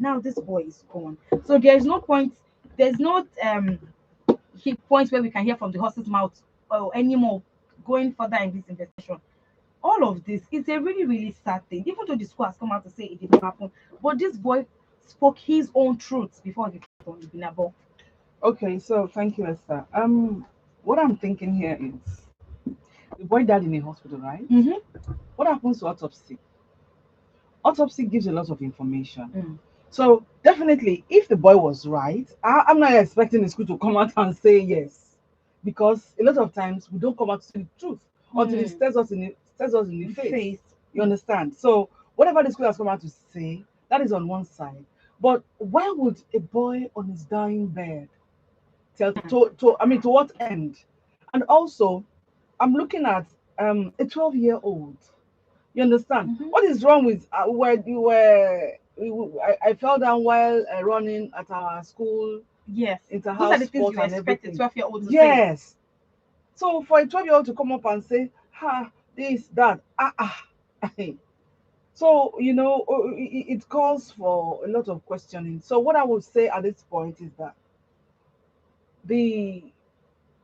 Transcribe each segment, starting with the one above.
Now this boy is gone. So there is no point. There's no point where we can hear from the horse's mouth or anymore going further in this investigation. All of this is a really, really sad thing. Even though the school has come out to say it did not happen, but this boy spoke his own truth before the on the Binabo. Okay, so thank you, Esther. What I'm thinking here is the boy died in a hospital, right? Mm-hmm. What happens to autopsy? Autopsy gives a lot of information. Mm. So definitely, if the boy was right, I'm not expecting the school to come out and say yes, because a lot of times we don't come out to say the truth until it stares us in the face. You understand? So whatever the school has come out to say, that is on one side. But why would a boy on his dying bed to what end? And also, I'm looking at a 12-year-old. You understand? Mm-hmm. What is wrong with where you were? I fell down while running at our school Yes. Those are inter-house the things sport you and expect a everything. 12-year-old to say. Yes. So for a 12-year-old to come up and say, "Ha, this, that, so it calls for a lot of questioning. So what I would say at this point is that the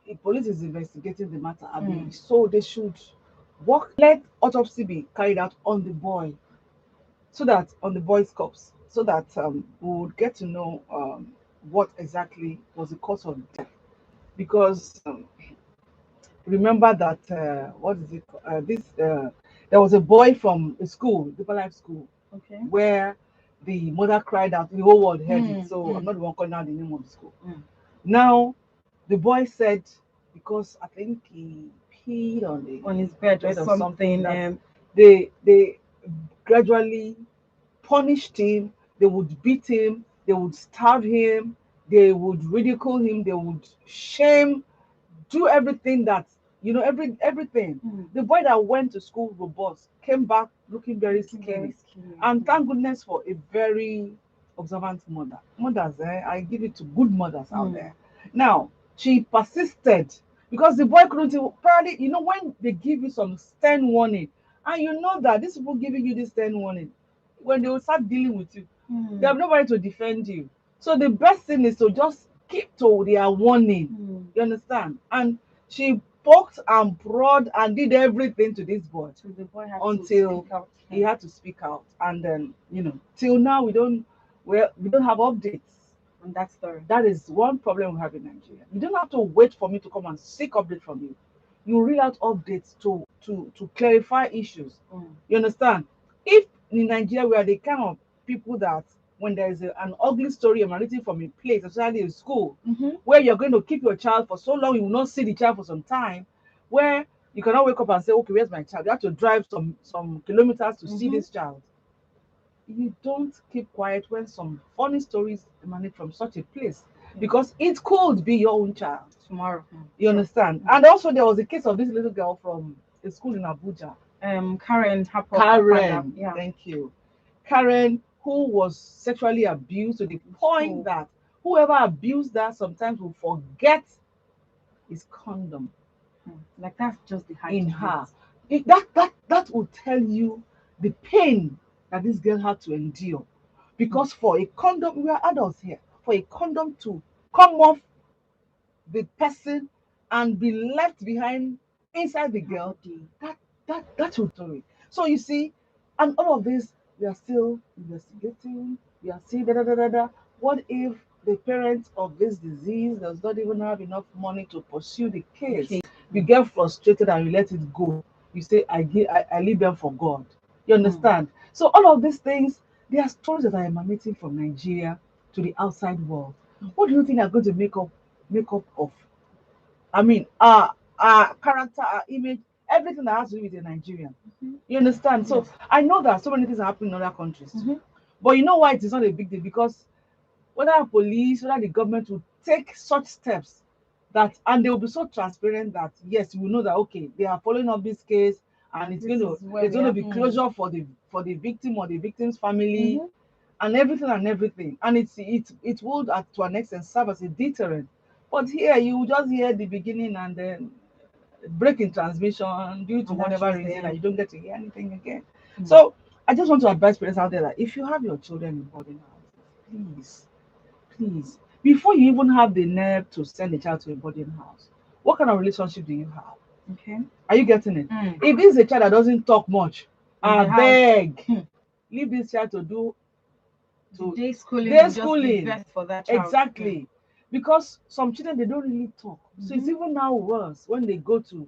the police is investigating the matter, Abi. Mm. So they should let autopsy be carried out on the boy, so that on the boy's corpse, so that we would get to know what exactly was the cause of death. Because remember that what is it? This there was a boy from a school, Deeper Life School, Okay. where the mother cried out, the whole world heard it. Mm. So I'm Mm. not the one calling out the name of the school. Mm. Now the boy said, because I think he peed On his bed or bed or something, something. that they gradually punished him, they would beat him, they would starve him, they would ridicule him, they would shame, do everything that everything. Mm. The boy that went to school robust came back looking very Looking very skinny. skinny. And Mm. thank goodness for a very observant mother. Mothers, I give it to good mothers out Mm. there. Now, she persisted because the boy couldn't probably, when they give you some stern warning, and you know that these people giving you this stern warning, when they will start dealing with you, they Mm. have nobody to defend you. So the best thing is to just keep to their warning. Mm. You understand? And she poked and prod and did everything to this boy So the boy had to until speak out. he had to speak out. And then, till now we don't have updates On that story. that is one problem we have in Nigeria. You don't have to wait for me to come and seek update from you. You read out updates to clarify issues. Mm. You understand? If in Nigeria we are the kind of people that when there is an ugly story emanating from a place, especially a school, Mm-hmm. where you're going to keep your child for so long, you will not see the child for some time, where you cannot wake up and say, okay, where's my child? You have to drive some kilometers to see Mm-hmm. this child. You don't keep quiet when some funny stories emanate from such a place, because it could be your own child Tomorrow. you Sure. understand. And also there was a case of this little girl from a school in Abuja. Karen Hapok. Karen, Yeah. thank you. Karen, who was sexually abused to the point So, that whoever abused her sometimes will forget his condom like that's just the height in of her. it. That will tell you the pain that this girl had to endure. Because for a condom, we are adults here, for a condom to come off the person and be left behind inside the girl, that will story. So you see, and all of this, we are still investigating, we are still da da da da da. What if the parents of this disease does not even have enough money to pursue the case? Okay. You get frustrated and you let it go. You say, I leave them for God. You understand? So all of these things, they are stories that are emanating from Nigeria to the outside world. What do you think are going to make up of? I mean, our character, our image, everything that has to do with a Nigerian. Mm-hmm. You understand? So Yes. I know that so many things are happening in other countries too. Mm-hmm. But you know why it is not a big deal? Because whether police, whether the government will take such steps that, and they will be so transparent that yes, you will know that okay, they are following up this case, and This is where there's we going to are. be closure for the victim or the victim's family, Mm-hmm. and everything, and it would to an extent serve as a deterrent. But here you just hear the beginning and then break in transmission due to And that whatever was the reason, and end. you don't get to hear anything again. Mm. So I just want to advise parents out there that if you have your children in boarding houses, please, please, before you even have the nerve to send a child to a boarding house, what kind of relationship do you have? Okay. Are you getting it? Mm. If this is a child that doesn't talk much, In I the house. beg, Hmm. leave this child to do The to day schooling day will just be schooling. best for that child. Exactly. Because some children they don't really talk. So it's Mhm. even now worse when they go to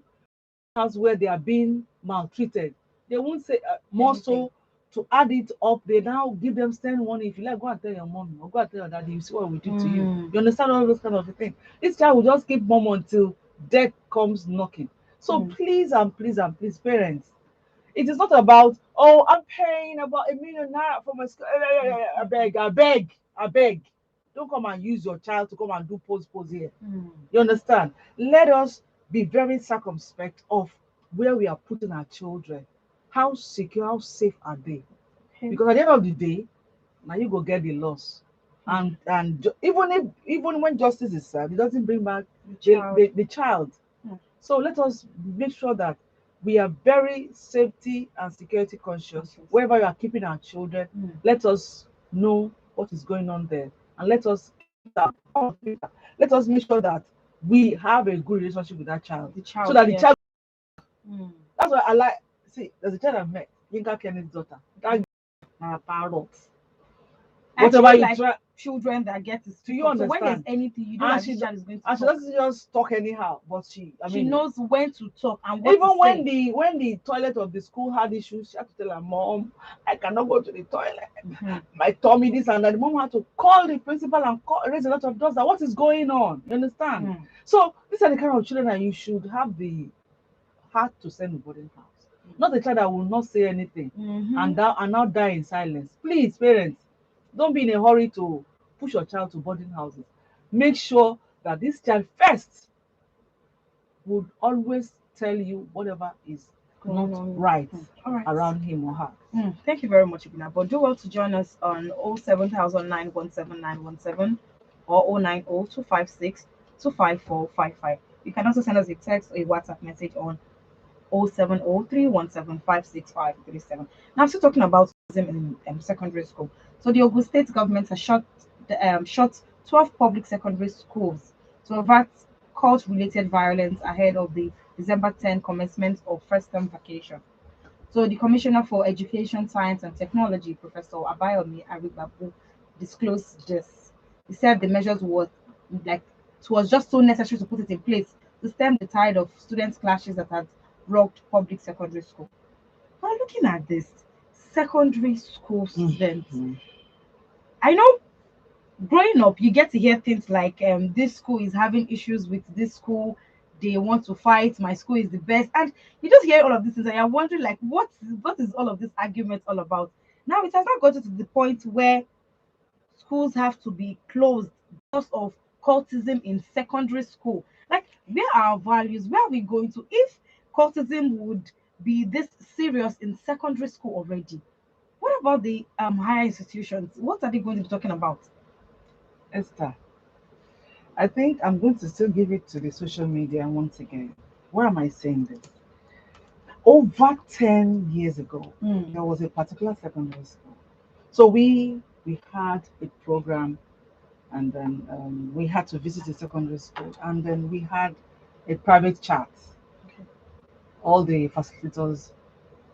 house where they are being maltreated. They won't say more Anything. so to add it up. They now give them stern warning. If you like, go and tell your mom or go and tell your daddy. You see what we do to you. Mm. You understand all those kind of things. This child will just keep mom until death comes knocking. So Mm. please and please and please, parents, it is not about, oh, I'm paying about 1 million naira for my school. I beg, I beg, I beg. Don't come and use your child to come and do pose here. Mm. You understand? Let us be very circumspect of where we are putting our children. How secure, how safe are they? Okay. Because at the end of the day, now you go get the loss. Mm. Even when justice is served, it doesn't bring back The child. the child. Mm. So let us make sure that we are very safety and security conscious. Conscious. Wherever you are keeping our children, Mm. let us know what is going on there. And let us make sure that we have a good relationship with that child. The So child. that the Yes. child, Mm. that's why I like, see, there's a child I met, Yinka Kenny's daughter. That parrot. I Whatever actually you like try, children that get to do speak you up. So when there's understand? anything, you know And that she this do- child is going to and she talk. doesn't just talk anyhow, but I She mean, knows when to talk and what even to say. when the toilet of the school had issues, she had to tell her mom, I cannot go to the toilet. Mhm. My tummy, this and that. The mom had to call the principal and raise a lot of doors. That what is going on? You understand? Mm. So these are the kind of children that you should have the heart to send to boarding house. Not a child that will not say anything Mhm. and now die in silence. Please, parents, don't be in a hurry to push your child to boarding houses. Make sure that this child first would always tell you whatever is not Going on. right All right. around him or her. Thank you very much, Ibina. But do well to join us on 0700917 or 09025625455. You can also send us a text or a WhatsApp message on 07031756537. Now, still talking about racism in secondary school. So, the Ogun State government has shut 12 public secondary schools to avert cult-related violence ahead of the December 10 commencement of first-term vacation. So the Commissioner for Education, Science and Technology, Professor Abayomi Aribabu, disclosed this. He said the measures was like it was just so necessary to put it in place to stem the tide of student clashes that had rocked public secondary school. Now looking at this, secondary school students, Mhm. I know growing up you get to hear things like this school is having issues with this school, they want to fight, my school is the best, and you just hear all of these things and you're wondering like what is all of this argument all about. Now it has not gotten to the point where schools have to be closed because of cultism in secondary school. Like, where are our values? Where are we going to if cultism would be this serious in secondary school already? What about the higher institutions? What are they going to be talking about? Esther, I think I'm going to still give it to the social media once again. Why am I saying this? Over 10 years ago, Mm. there was a particular secondary school. So we had a program, and then we had to visit a secondary school, and then we had a private chat. Okay. All the facilitators,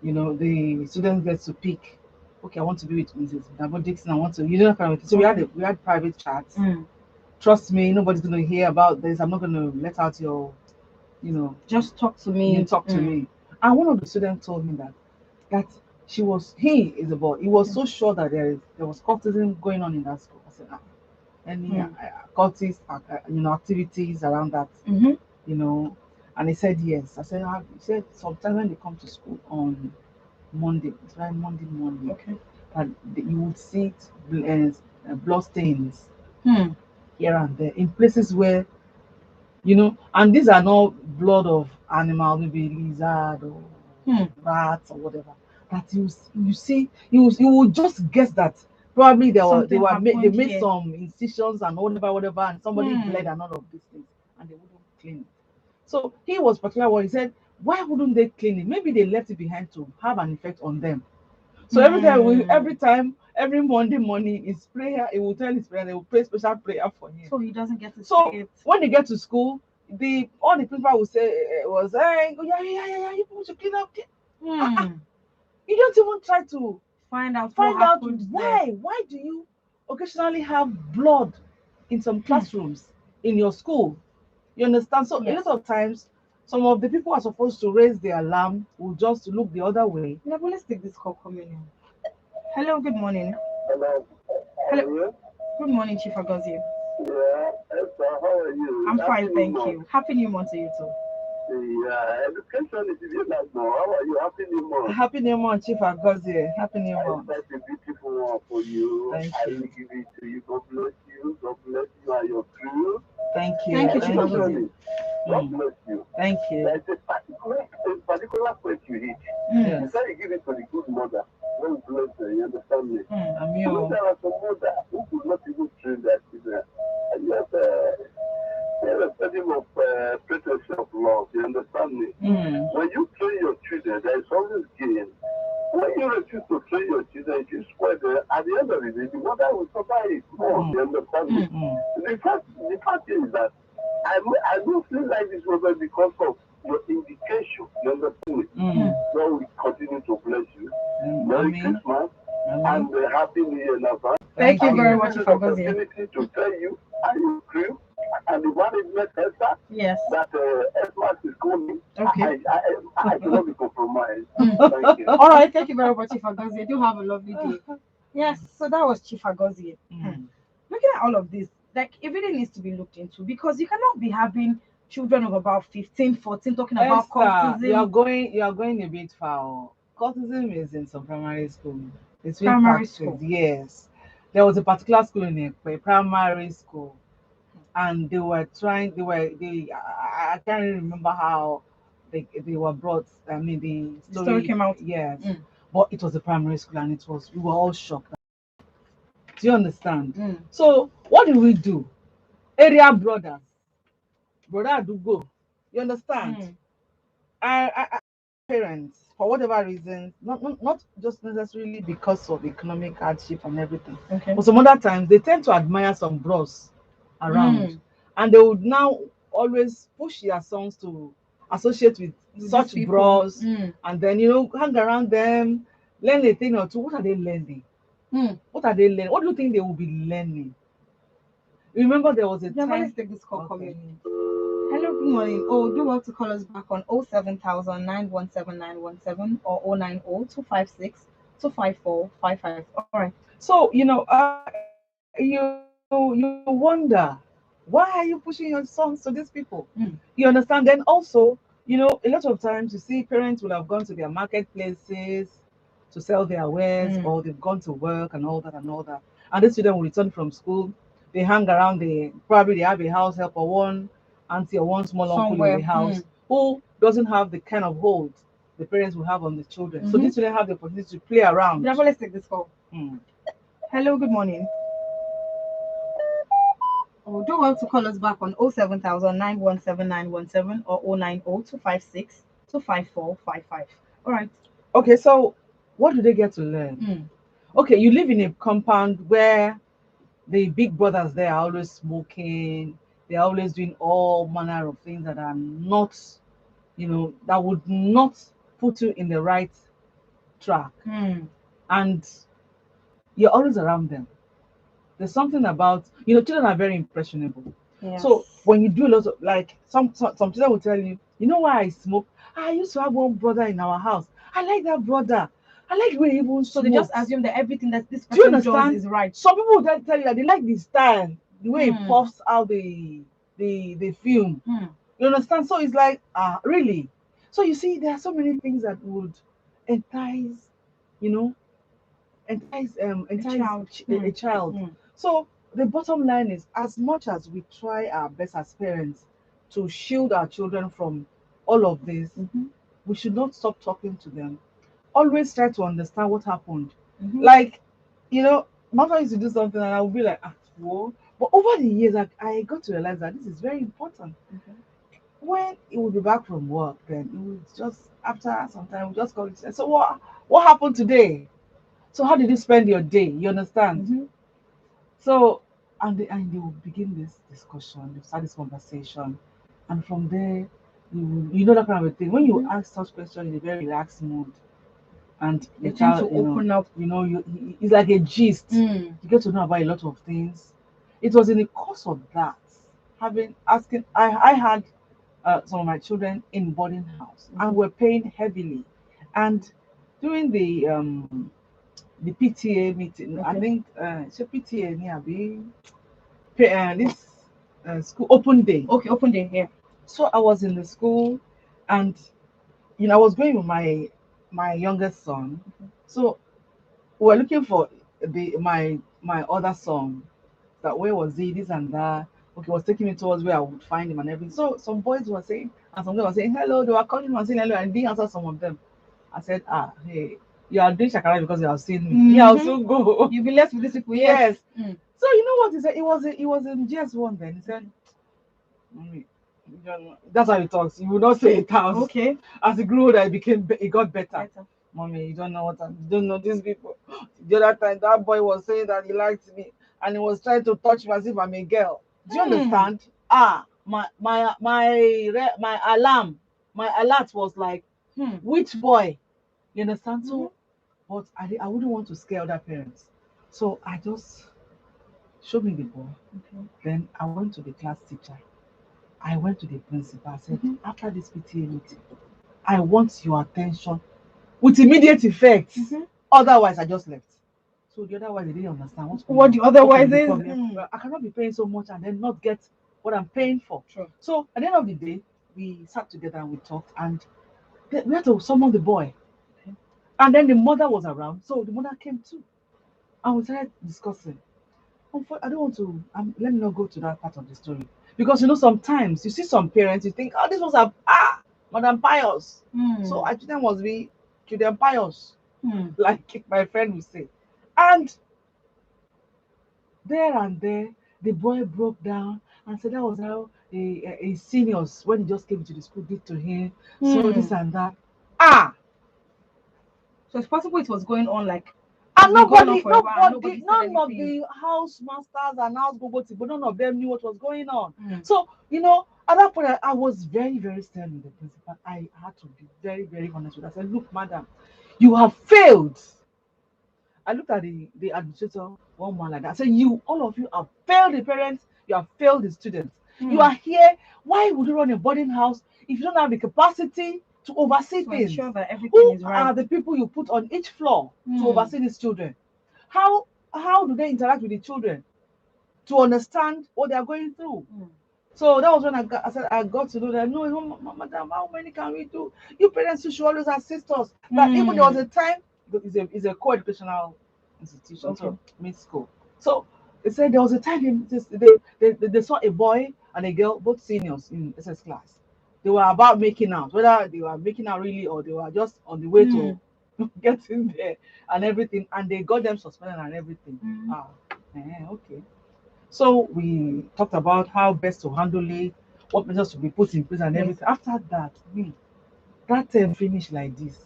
the students get to pick. Okay, I want to be with Mrs. Dabo Dixon. I want to, kind of thing. So Okay. we had private chats. Mm. Trust me, nobody's gonna hear about this. I'm not gonna let out your, you know, Just talk to you me. talk to Mm. me. And one of the students told me that he is a boy. He was Okay. so sure that there was cultism going on in that school. I said, any Mm. cultist, activities around that, Mm-hmm. you know. And he said yes. I said, he said sometimes when they come to school on Monday, it's like Monday morning, Okay. and you would see blood stains Hmm. here and there in places where, and these are not blood of animal, maybe lizard or Hmm. rats or whatever. That you see, you will just guess that probably Something they happened made here. some incisions and whatever, and somebody bled Hmm. and all of these things, and they wouldn't clean it. So he was particular one. He said, why wouldn't they clean it? Maybe they left it behind to have an effect on them. So Hmm. every Monday morning is prayer. He will tell his parents, they will pray special prayer for him. So he doesn't get to So say it. when they get to school, the all the principal will say was, hey, yeah, yeah, yeah, yeah, you people should clean up. Hmm. You don't even try to Find out what find out happened there. why. Why do you occasionally have blood in some Hmm. classrooms in your school? You understand? So a Yes. lot of times, some of the people are supposed to raise their alarm will just look the other way. Yeah, but let's take this call coming in. Hello, good morning. Hello. How are Hello, you? good morning, Chief Agozie. Yeah, Esther, how are you? I'm Happy fine, New thank Month. you. Happy New Month to you too. Yeah, education is really like more. How are you? Happy New Month. Happy New Month, Chief Agozie. Happy New I Month. expect a beautiful one for you. Thank I you. will give it to you. God bless you. God bless you and your crew. Thank you. Thank you, Chief Thank you. Agozie. Especially, God Mm, bless you. thank you. There's a particular point you hit. Mm. You Yes. say you give it to the good mother. God bless her. You understand me? Mm. I'm You know, your there are some mother who could not even train their children. And yet, irrespective of frequency of love, you understand me? mm, When you train your children, there is always gain. When you refuse to train your children, you spoil them. At the end of the day, the mother will suffer it more. mm, You understand me? Mm. mm, The fact is that I don't feel like this was because of your indication. You understand me? mm. Mm. God will continue to bless you. I Merry mean, Christmas I and mean, Happy New Year in advance. Thank thank you I'm very you. much, using Chief this Agozie. opportunity to tell you and your crew and the management sector Yes. that Xmas is coming. Okay. I cannot be compromised. Mm. Thank you. All right. Thank you very much, Chief Agozie. Do have a lovely day. Yes. So that was Chief Agozie. Mm. Looking at all of this, like it really needs to be looked into because you cannot be having children of about 15, 14 talking about Esther, cultism, you are going a bit far. Oh. Cultism is in some primary school. It's been primary practiced. school. Yes. There was a particular school in a primary school, and they were trying. I can't really remember how they were brought. I mean, the The story story. came out. Yes, Mm. but it was a primary school, and it was we were all shocked. Do you understand? Mm. So what did we do? Area brothers, brother do go. You understand? Mm. I parents for whatever reasons, not just necessarily because of economic hardship and everything, Okay. but some other times they tend to admire some bros around, Mm. and they would now always push their sons to associate with With these such people. bros, Mm. and then hang around them, learn a thing or two. What are they learning? Mm. What are they learning? What do you think they will be learning? Remember, there was a Yeah, but let's time. take this call Okay. coming in. Hello, good morning. Oh, do well to call us back on 07000 or 090 256 254 55. All right. So you wonder why are you pushing your sons to these people? Mm. You understand? Then also, a lot of times you see parents will have gone to their marketplaces to sell their wares, Mm. or they've gone to work and all that and all that. And these children will return from school. They hang around. They probably they have a house help or one auntie or one small uncle in the Somewhere. house Mm. who doesn't have the kind of hold the parents will have on the children. So Mm-hmm. these children have the opportunity to play around. Yeah, but let's take this call. Mm. Hello, good morning. Oh, do well to call us back on 07000 or 090 256 254 55. All right. Okay, so what do they get to learn? Mm. Okay, you live in a compound where the big brothers there are always smoking, they're always doing all manner of things that are not, that would not put you in the right track. Mm. And you're always around them. There's something about, children are very impressionable. So Yes. when you do a lot of, like, some children will tell you, you know why I smoke? I used to have one brother in our house. I like that brother. I like the way he even So they just smokes. assume that everything that this Do you person does understand? is right. Some people will tell you that they like the style, the way it Hmm. puffs out the film. Hmm. You understand? So it's like, really. So you see, there are so many things that would entice, you know, A child. a Hmm. child. Hmm. So the bottom line is, as much as we try our best as parents to shield our children from all of this, Mm-hmm. we should not stop talking to them. Always try to understand what happened. Mm-hmm. Like, mother used to do something and I would be like, whoa. But over the years, I got to realize that this is very important. Okay. When he would be back from work, then he would just, after some time, we just call it. So what happened today? So how did you spend your day? You understand? Mm-hmm. So, and they will begin this discussion, they start this conversation, and from there, you know that kind of a thing. When you Mm-hmm. ask such questions in a very relaxed mood, and They the tend child, to open up. it's like a gist. Mm. You get to know about a lot of things. It was in the course of that, having asking, I had some of my children in boarding house, and Mm-hmm. were paying heavily, and during the PTA meeting, I Okay. think it's a PTA near this school open day. Okay. Open day here. So I was in the school, and I was going with my youngest son. So we were looking for my other son. That where was he? This and that. Okay, he was taking me towards where I would find him and everything. So some boys were saying, and some girls were saying hello. They were calling him and saying hello, and he didn't answer some of them. I said, hey, you are doing shakara because you have seen me. Yeah, I'll Mm-hmm. soon go. You'll be left with these people. Yes. Yes. Mm. So you know what he said? It was in GS1 then. He said, "Mommy, you don't know." That's how he talks. He would not say it out. Okay. As he grew older, it got better. Better. Mommy, you don't know you don't know these people. The other time that boy was saying that he liked me, and he was trying to touch me as if I'm a girl. Do you Mm. understand? My alarm, my alert was like, Hmm. which boy? You understand? Mm-hmm. So, but I wouldn't want to scare other parents. So I just showed me the boy. Okay. Then I went to the class teacher. I went to the principal. I said, Mm-hmm. after this PTA meeting, I want your attention with immediate effect. Mm-hmm. Otherwise, I just left. So the other one, they didn't understand what's going What on. the What could be otherwise the is. problem? Mm. Well, I cannot be paying so much and then not get what I'm paying for. Sure. So at the end of the day, we sat together and we talked, and we had to summon the boy. Okay. And then the mother was around, so the mother came too, and we started discussing. I don't want to. Let me not go to that part of the story because sometimes you see some parents, you think, oh, this was a Madam Pious, so Mm. our children must be children pious, Mm. like my friend would say. And there and there, the boy broke down and said that was how a seniors when he just came to the school did to him. So this Mm. and that. Ah, So it's possible it was going on like it's and been going on for a while and nobody said none of anything. the house masters and house gogotips, but none of them knew what was going on. Mm. So, at that point, I was very, very stern with the principal. I had to be very, very honest with her. I said, look, madam, you have failed. I looked at the administrator, one man like that. I said, all of you have failed the parents, you have failed the students. You Mm. are here. Why would you run a boarding house if you don't have the capacity to oversee To things? ensure that everything Who is right. are the people you put on each floor to Mm. oversee these children? How do they interact with the children to understand what they are going through? Mm. So that was when I got to know that no, madam, how many can we do? You parents should always assist us. That even there was Mm. a time, it's a co-educational institution, Okay. so mid school. So they said there was a time they saw a boy and a girl, both seniors in SS class. They were about making out, whether they were making out really or they were just on the way to Mm. getting there and everything, and they got them suspended and everything. Mm. Ah, okay. So we talked about how best to handle it, what measures to be put in place and Yes. everything. After that, that term finished like this.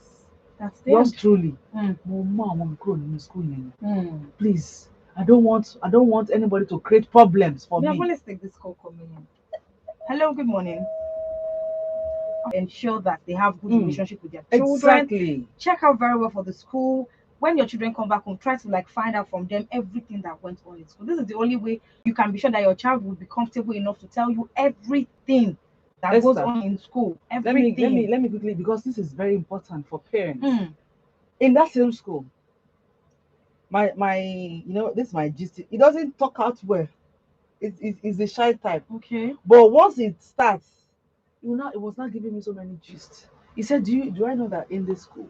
That's the Yours end. truly. Mm. Mo mọ àwọn mi kúrò nínú school yẹn. Mm. Please, I don't want anybody to create problems for Yeah, me. but let's take this call coming in. Hello, good morning. Ensure that they have good Mm, relationship with their children. exactly. Check out very well for the school. When your children come back home, try to like find out from them everything that went on in school. This is the only way you can be sure that your child will be comfortable enough to tell you everything that goes Esther, on in school. let me let me Everything. let me quickly, because this is very important for parents. Mm. In that same school, my this is my gist. It doesn't talk out well. It's the shy type. Okay. But once it starts, it was not giving me so many gist. He said, do I know that in the school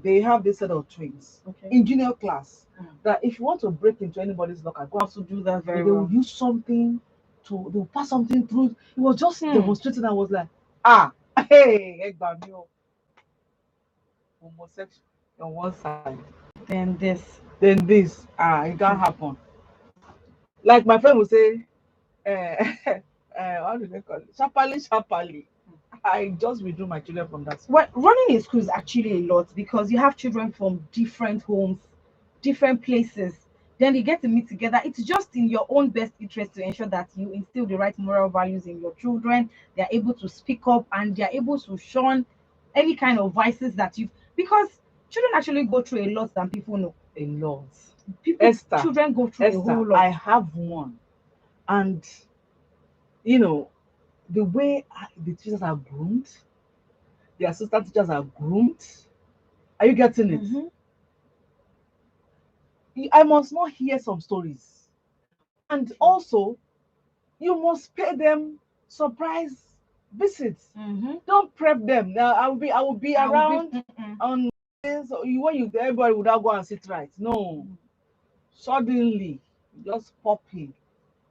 they have this set of twins Okay. in junior class, Mm. that if you want to break into anybody's locker, go How out, to do that they very will well. use something they'll pass something through. It was just Hmm. demonstrating. I was like, hey, homosexual on one side, Then this. then this, it Hmm. can't happen. Like my friend would say, how do they call it? Sharply, sharply. I just withdrew my children from that school. Well, running a school is actually a lot because you have children from different homes, different places. Then they get to meet together. It's just in your own best interest to ensure that you instill the right moral values in your children. They are able to speak up and they are able to shun any kind of vices that you, because children actually go through a lot than people know. A lot. People, Esther, children go through a Esther, whole lot. I have one. And, you know, the way the teachers are groomed, the assistant teachers are groomed. Are you getting it? Mhm. I must not hear some stories. And also, you must pay them surprise visits. Mm-hmm. Don't prep them. Now I will be I will be. around on this. When you everybody would not go and sit right. No, suddenly you just pop in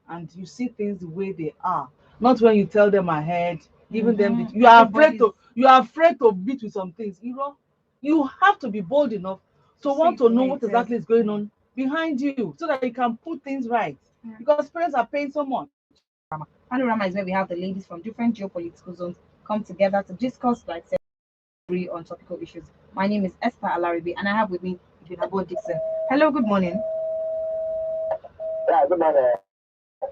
and you see things the way they are. Not when you tell them ahead, giving them the, you are afraid Everybody's to you are afraid to beat with some things. You have to be bold enough to say want it to the know way what it is. exactly is going on behind you so that you can put things right. Yeah. Because parents are paying so much. Panorama is where we have the ladies from different geopolitical zones come together to discuss, like, say, agree on topical issues. My name is Esther Alaribi, and I have with me Ibinabo Dixon. Hello, good morning. Yeah, good morning.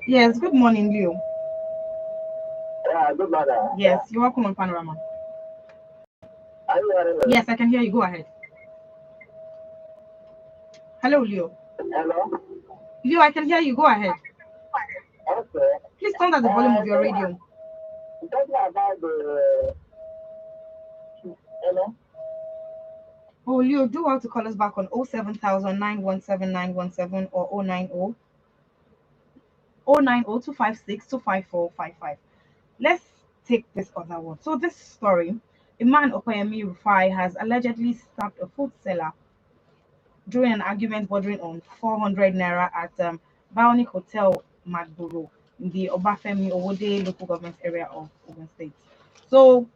Yes, good morning, Leo. Yeah, good morning. Yes, you're welcome on Panorama. Are you hearing me? Yes, I can hear you. Go ahead. Hello, Leo. Hello? Leo, I can hear you. Go ahead. Okay. Please turn down the volume of your radio. Talking about the hello? Oh, Leo, do want to call us back on 07000 or 090 Let's take this other one. So this story, a man Okoyemi Rufai has allegedly stabbed a food seller during an argument bordering on 400 naira at Bionic Hotel Magboro in the Obafemi Owode local government area of Ogun State. So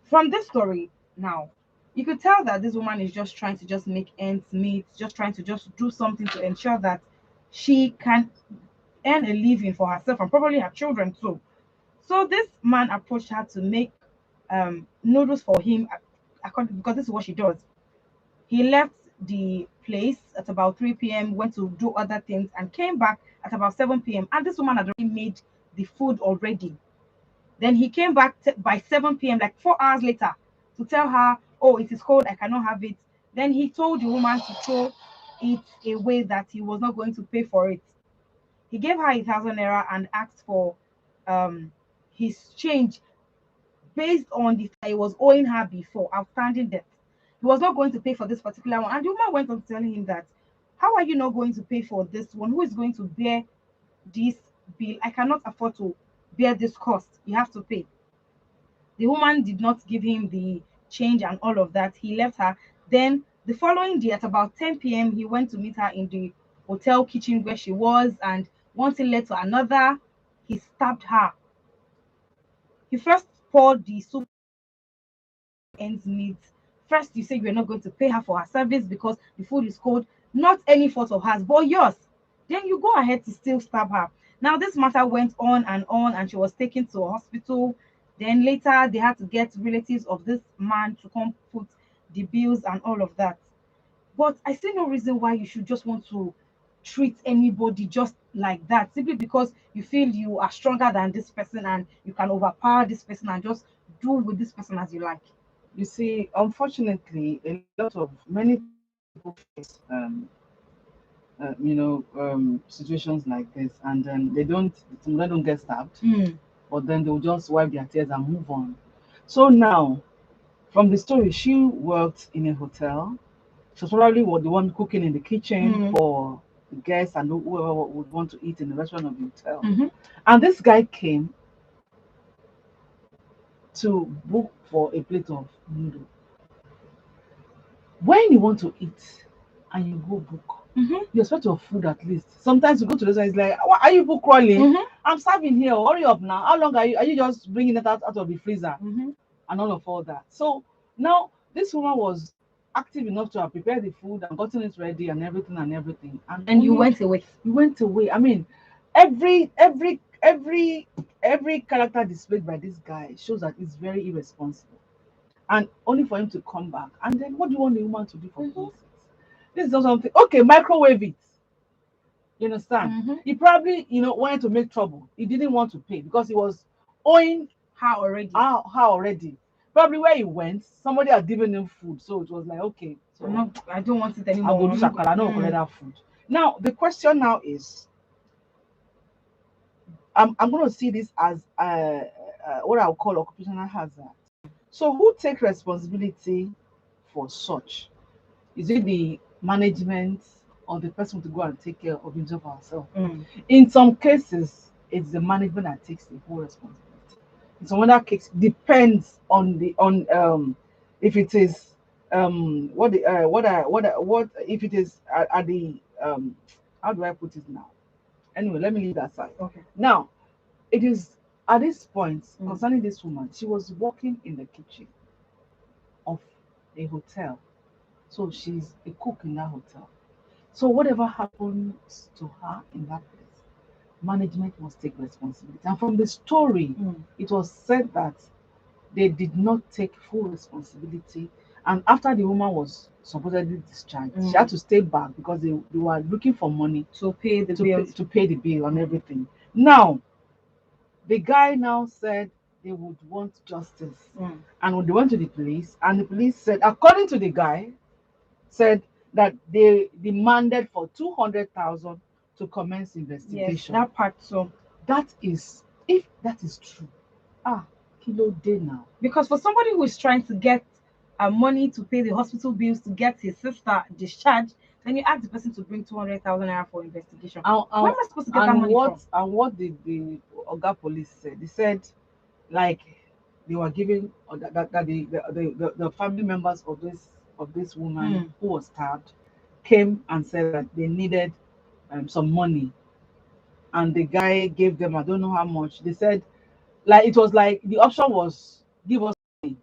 from this story now, you could tell that this woman is just trying to just make ends meet, just trying to just do something to ensure that she can earn a living for herself and probably her children too. So this man approached her to make noodles for him, because this is what she does. He left the place at about 3 p.m., went to do other things, and came back at about 7 p.m. And this woman had already made the food already. Then he came back by 7 p.m., like 4 hours later, to tell her, "Oh, it is cold, I cannot have it." Then he told the woman to throw it away, that he was not going to pay for it. He gave her 1,000 naira and asked for um, his change based on the fact he was owing her before, outstanding debt. He was not going to pay for this particular one. And the woman went on telling him that, "How are you not going to pay for this one? Who is going to bear this bill? I cannot afford to bear this cost. You have to pay." The woman did not give him the change and all of that. He left her. Then the following day at about 10 p.m., he went to meet her in the hotel kitchen where she was, and one thing led to another. He stabbed her. He first poured the soup ends meet. First, you say you're not going to pay her for her service because the food is cold, not any fault of hers, but yours. Then you go ahead to still stab her. Now, this matter went on, and she was taken to a hospital. Then later, they had to get relatives of this man to come put the bills and all of that. But I see no reason why you should just want to treat anybody just like that, simply because you feel you are stronger than this person and you can overpower this person and just do with this person as you like. You see, unfortunately, a lot of many people face situations like this, and then they don't get stabbed, Mm. but then they'll just wipe their tears and move on. So now, from the story, she worked in a hotel. She was probably the one cooking in the kitchen Mm. for the guests and whoever would want to eat in the restaurant of the hotel. Mm-hmm. And this guy came to book for a plate of noodle. When you want to eat and you go book, Mm-hmm. you expect your food at least. Sometimes you go to the restaurant, it's like, "Why are you book crawling? Mm-hmm. I'm serving here. Hurry up now. How long are you just bringing it out of the freezer?" Mm-hmm. And all that. So now this woman was active enough to have prepared the food and gotten it ready and everything. And And you only went away. you went away. I mean, every every character displayed by this guy shows that he's very irresponsible, and only for him to come back. And then what do you want the woman to do for Mhm. goodness sakes? This is not something. Okay, microwave it. You understand? Mm-hmm. He probably, wanted to make trouble. He didn't want to pay because he was owing How already? her already. Probably where he went, somebody had given him food, so it was like, okay, I'm so not. I don't want it I'll go anymore. do I'm not. shakara. I don't collect Mm. that food. Now the question now is, I'm going to see this as what I'll call occupational hazard. So who take responsibility for such? Is it the management or the person to go and take care of himself or herself? Mm. In some cases, it's the management that takes the whole responsibility. In some other cases, depends on the on if it is what if it is at the how do I put it now? Anyway, let me leave that aside. Okay. Now, it is at this point Mm. concerning this woman, she was working in the kitchen of a hotel. So she's a cook in that hotel. So whatever happens to her in that place, management must take responsibility. And from the story, Mm. it was said that they did not take full responsibility. And after the woman was supposedly discharged, she had to stay back because they were looking for money To pay the to pay, bills. to pay the bill and everything. Now, the guy now said they would want justice. Mm. And when they went to the police, and the police said, according to the guy, said that they demanded for 200,000 to commence Yes, investigation. that part. So That is, if that is true, kilo day now. because for somebody who is trying to get money to pay the hospital bills to get his sister discharged, then you ask the person to bring 200,000 naira for investigation. And, Where and, am I supposed to get that money from? what the Oga police said? They said like they were giving or that the family members of this woman Mm. who was stabbed came and said that they needed some money, and the guy gave them, I don't know how much. They said like it was like the option was give us money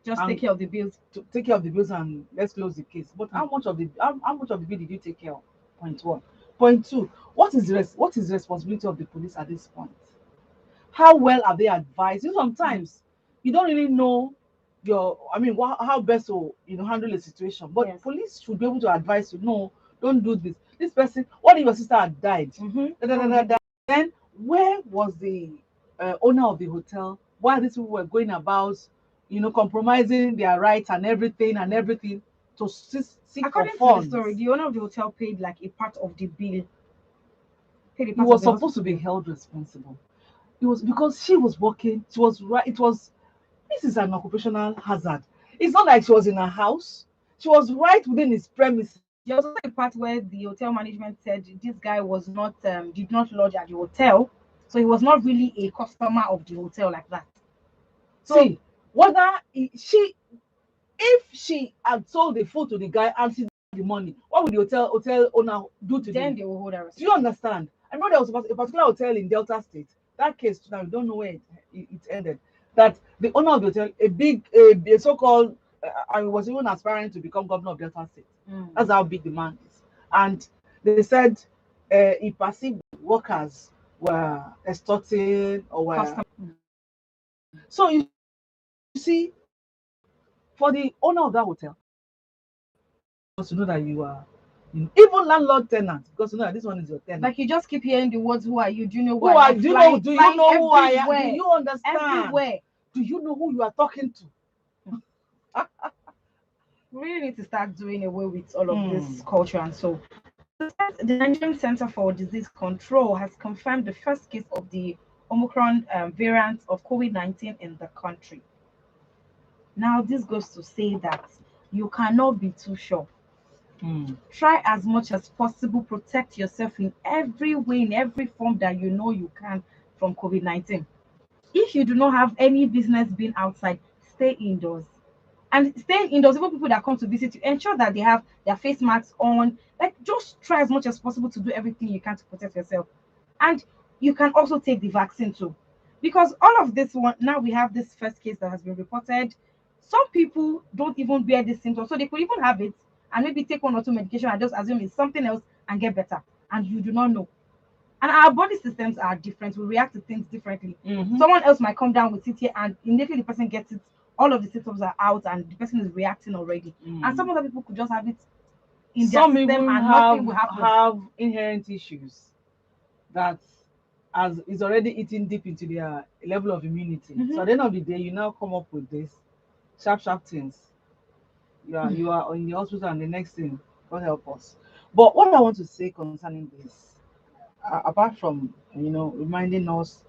Just take and care of the bills. to take care of the bills and let's close the case. But Mm. how much of the bill did you take care of? Point one. Point two. What is the responsibility of the police at this point? How well are they advised? Sometimes you don't really know how best to handle a situation. But Yes. police should be able to advise you. No, don't do this. This person. What if your sister had died? Mm-hmm. Da, da, da, da, da. Then where was the owner of the hotel? Why these people were going about, compromising their rights and everything to seek for According to the funds? story, the owner of the hotel paid like a part of the bill. Paid a He part of was the supposed to hospital be bill. held responsible. It was because she was working. She was right. It was This is an occupational hazard. It's not like she was in her house. She was right within his premises. There was also a part where the hotel management said this guy was not did not lodge at the hotel, so he was not really a customer of the hotel like that. So See, whether if she had sold the food to the guy and she got the money, what would the hotel owner do to then them? they will hold her Do you responsible. understand? I remember there was a particular hotel in Delta State. That case, now we don't know where it ended. That the owner of the hotel, a so-called, I was even aspiring to become governor of Delta State. Mm. That's how big the man is. And they said he perceived workers were extorting or were. Customer. So you see, for the owner of that hotel, because you know that you are, even landlord tenant, because you know that this one is your tenant. Like you just keep hearing the words, "Who are you? Do you know who Who I are am?" do you Flying, know? Do you flying know who I am? Do everywhere, you understand? everywhere. Do you know who you are talking to? We really need to start doing away with all of this Hmm. culture. And so the Nigerian Center for Disease Control has confirmed the first case of the Omicron variant of COVID-19 in the country. Now, this goes to say that you cannot be too sure. Hmm. Try as much as possible, protect yourself in every way, in every form that you know you can from COVID-19. If you do not have any business being outside, stay indoors. And staying indoors, even people that come to visit you, ensure that they have their face masks on. Like, just try as much as possible to do everything you can to protect yourself. And you can also take the vaccine too. Because all of this one, now we have this first case that has been reported. Some people don't even bear this symptoms. So they could even have it and maybe take one or two medication and just assume it's something else and get better. And you do not know. And our body systems are different. We react to things differently. Mhm. Someone else might come down with it here, and immediately the person gets it. All of the symptoms are out, and the person is reacting already. And some other people could just have it in their Some system, even and nothing will happen. have inherent issues that as is already eating deep into their level of immunity. So at the end of the day, you now come up with this sharp things. You are in the hospital, and the next thing, God help us. But what I want to say concerning this, apart from reminding us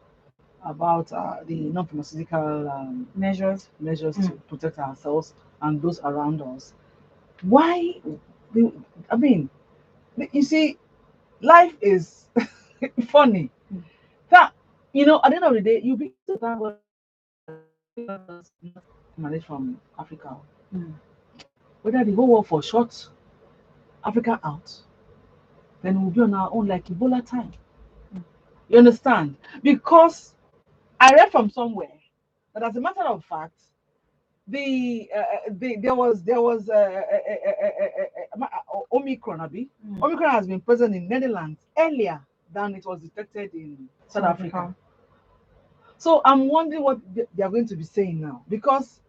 about the non-pharmaceutical Measures. measures to protect ourselves and those around us, why? the- I mean, you see, life is funny. That at the end of the day, you begin to thank God not manage from Africa. Mm. Whether the whole world for short Africa out, then we'll be on our own like Ebola time. You understand? Because I read from somewhere that, as a matter of fact, there was Omicron. Omicron has been present in Netherlands earlier than it was detected in South Africa. So I'm wondering what they are going to be saying now, because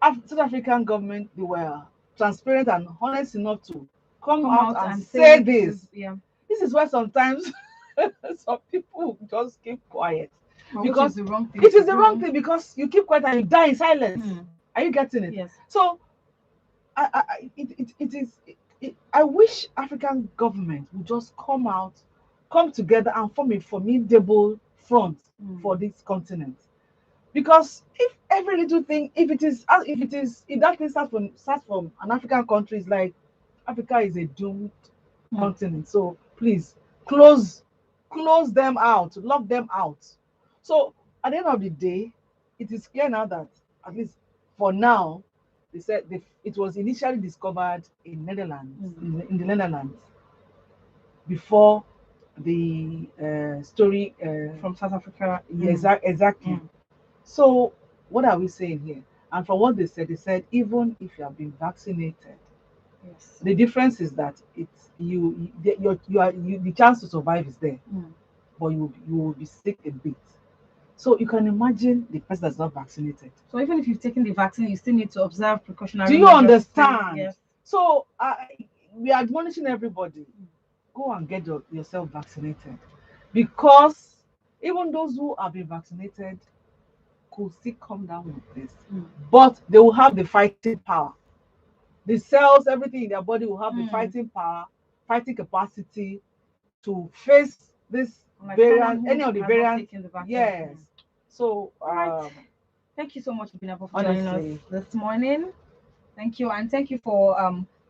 South African government, they were transparent and honest enough to come out and say this. This is why sometimes some people just keep quiet, because Which is the wrong thing. it is the wrong thing, because you keep quiet and you die in silence. Are you getting it? Yes. So it is. I wish African government would just come together and form a formidable front for this continent. Because if every little thing, if that thing starts from an African country, it's like Africa is a doomed continent. So please close them out, lock them out. So at the end of the day, it is clear now that, at least for now, they said it was initially discovered in Netherlands, in the Netherlands, before the story From South Africa. exactly. So what are we saying here? And from what they said even if you have been vaccinated, Yes. the difference is that it's the chance to survive is there, but you will be sick a bit. So you can imagine the person that's not vaccinated. So even if you've taken the vaccine, you still need to observe precautionary Do you measures. understand? Yes. So we are admonishing everybody, go and get yourself vaccinated, because even those who have been vaccinated could still come down with this, but they will have the fighting power. The cells, everything in their body will have the fighting power, fighting capacity to face this Like variant, someone who any of the has not variants. taken the vaccine. Yes. So Right. Thank you so much, Binabo, for joining us honestly, this morning. Thank you, and thank you for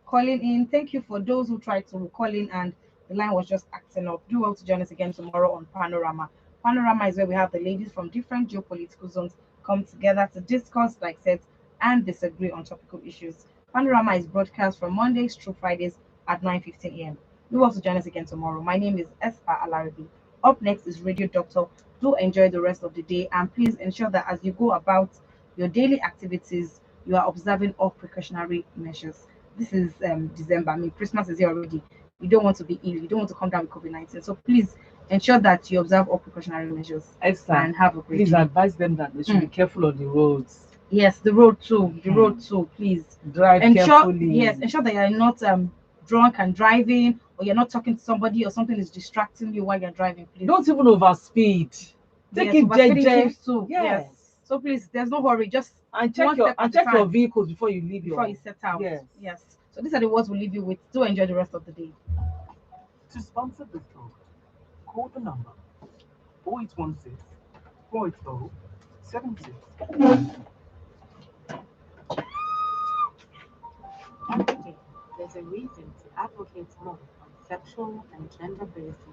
calling in. Thank you for those who tried to call in and the line was just acting up. Do well to join us again tomorrow on Panorama. Panorama is where we have the ladies from different geopolitical zones come together to discuss, like said, and disagree on topical issues. Panorama is broadcast from Mondays through Fridays at 9:15 a.m. Do well to join us again tomorrow. My name is Esther Alarabi. Up next is Radio Doctor. Do enjoy the rest of the day, and please ensure that as you go about your daily activities, you are observing all precautionary measures. This is December. I mean, Christmas is here already. You don't want to be ill. You don't want to come down with COVID-19. So please ensure that you observe all precautionary measures and have a great please day. advise them that they should be careful on the roads. Yes, the road too. The road too. Please Drive carefully. Yes, ensure that you're not drunk and driving, or you're not talking to somebody, or something is distracting you while you're driving. Please Don't even overspeed. Take it overspeeding jeje. kills too. Yes. So please, there's no hurry. Just And one check step at a your time vehicles before you leave before you set out. Yes. Yes. So these are the words we'll leave you with. Do enjoy the rest of the day. To sponsor this program, call the number 4816 480 76. Every day, there's a reason to advocate more on sexual and gender based